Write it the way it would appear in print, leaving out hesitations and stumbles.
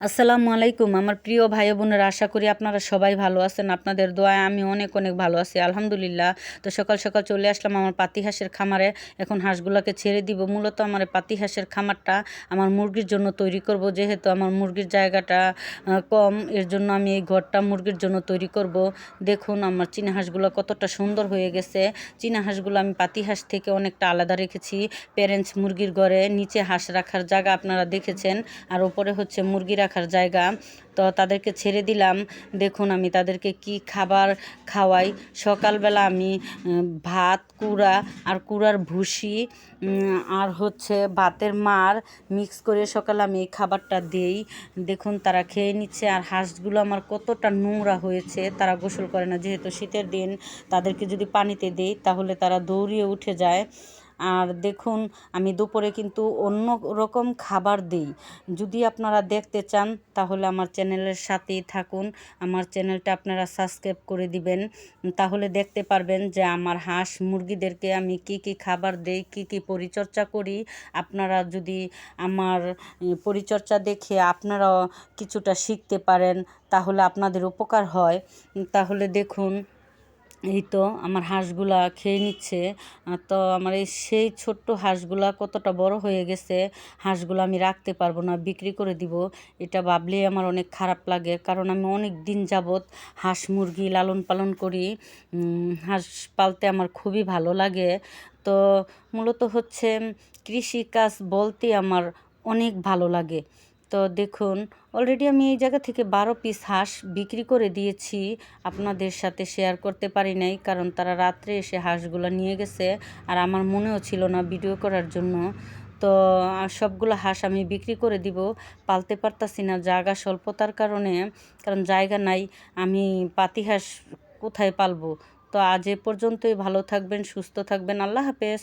আসসালামু আলাইকুম আমার প্রিয় ভাই বোনেরা, আশা করি আপনারা সবাই ভালো আছেন। আপনাদের দোয়ায় আমি অনেক অনেক ভালো আছি, আলহামদুলিল্লাহ। তো সকাল সকাল চলে আসলাম আমার পাতি হাঁসের খামারে। এখন হাঁসগুলোকে ছেড়ে দিব। মূলত আমার এই পাতি হাঁসের খামারটা আমার মুরগির জন্য তৈরি করব, যেহেতু আমার মুরগির জায়গাটা কম, এর জন্য আমি এই ঘরটা মুরগির জন্য তৈরি করব। দেখুন আমার চীনা হাঁসগুলো কতটা সুন্দর হয়ে গেছে। চীনা হাঁসগুলো আমি পাতি হাঁস থেকে অনেকটা আলাদা রেখেছি। প্যারেন্টস মুরগির ঘরে নিচে হাঁস রাখার জায়গা আপনারা দেখেছেন, আর উপরে হচ্ছে মুরগি রাখার জায়গা। তো তাদেরকে ছেড়ে দিলাম। দেখুন আমি তাদেরকে কি খাবার খাওয়াই। সকালবেলা আমি ভাত, কুড়া আর কুড়ার ভুসি আর হচ্ছে ভাতের মার মিক্স করে সকালে আমি এই খাবারটা দিই। দেখুন তারা খেয়ে নিচ্ছে। আর হাঁসগুলো আমার কতটা নোংরা হয়েছে, তারা গোসল করে না, যেহেতু শীতের দিন। তাদেরকে যদি পানিতে দিই তাহলে তারা দৌড়িয়ে উঠে যায়। আর দেখুন আমি দুপুরে কিন্তু অন্য রকম খাবার দিই। যদি আপনারা দেখতে চান তাহলে আমার চ্যানেলের সাথেই থাকুন। আমার চ্যানেলটা আপনারা সাবস্ক্রাইব করে দিবেন, তাহলে দেখতে পারবেন যে আমার হাঁস মুরগিদেরকে আমি কি কি খাবার দেই, কি কি পরিচর্যা করি। আপনারা যদি আমার পরিচর্যা দেখে আপনারাও কিছুটা শিখতে পারেন, তাহলে আপনাদের উপকার হয়। তাহলে দেখুন এই তো আমার হাঁসগুলা খেয়ে নিচ্ছে। তো আমার এই সেই ছোট্ট হাঁসগুলা কতটা বড় হয়ে গেছে। হাঁসগুলো আমি রাখতে পারবো না, বিক্রি করে দিব। এটা ভাবলেই আমার অনেক খারাপ লাগে, কারণ আমি অনেক দিন যাবৎ হাঁস মুরগি লালন পালন করি। হাঁস পালতে আমার খুবই ভালো লাগে। তো মূলত হচ্ছে কৃষিকাজ বলতে আমার অনেক ভালো লাগে। তো দেখুন অলরেডি আমি এই জায়গা থেকে 12 পিস হাঁস বিক্রি করে দিয়েছি। আপনাদের সাথে শেয়ার করতে পারি নাই, কারণ তারা রাত্রে এসে হাঁসগুলো নিয়ে গেছে, আর আমার মনেও ছিল না ভিডিও করার জন্য। তো সবগুলো হাঁস আমি বিক্রি করে দিব। পালতে পারতাছি না জায়গা স্বল্পতার কারণে, কারণ জায়গা নাই। আমি পাতি হাঁস কোথায় পালবো। তো আজ এ পর্যন্তই। ভালো থাকবেন, সুস্থ থাকবেন, আল্লাহ হাফেজ।